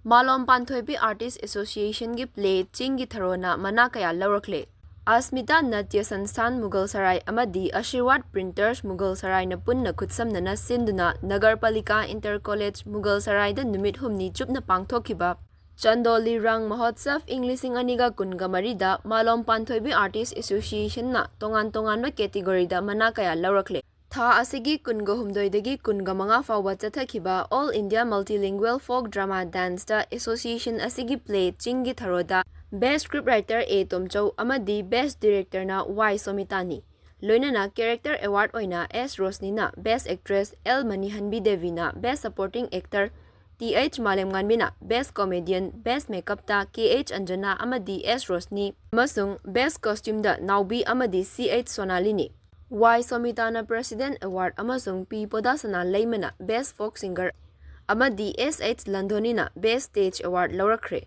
Malom Panthoibi Artist Association gi play Chinggi Tharo na mana kaya Lourakle. Asmita Natya Sansthan Mughal Sarai amadi Ashirwad Printers Mughal Sarai na punna khutsamnana sinduna Nagarpalika Inter College Mughal Sarai da numit humni chupna pangthokiba Chandoli Rang Mahotsav Englishing Aniga Kunga Marida Malom Panthoibi Artist Association na tongan na category da mana kaya Lourakle. Tha asigi kunga humdoidagi kunga manga fawba chathakiba All India Multilingual Folk Drama Dance da Association asigi play Chinggi Tharo da Best Scriptwriter A Tomchau amadi Best Director na Y Somitani. Loinana Character Award oina S Rosni na Best Actress L Manihanbi Devi na Best Supporting Actor TH Malem na Best Comedian Best Makeup ta KH Anjana amadi S Rosni amasung Best Costume da Naubi amadi CH Sonalini. Y Somitana President Award amasung P Podasana Leimana Best Folk Singer amadi SH Landonina Best Stage Award Lourakle.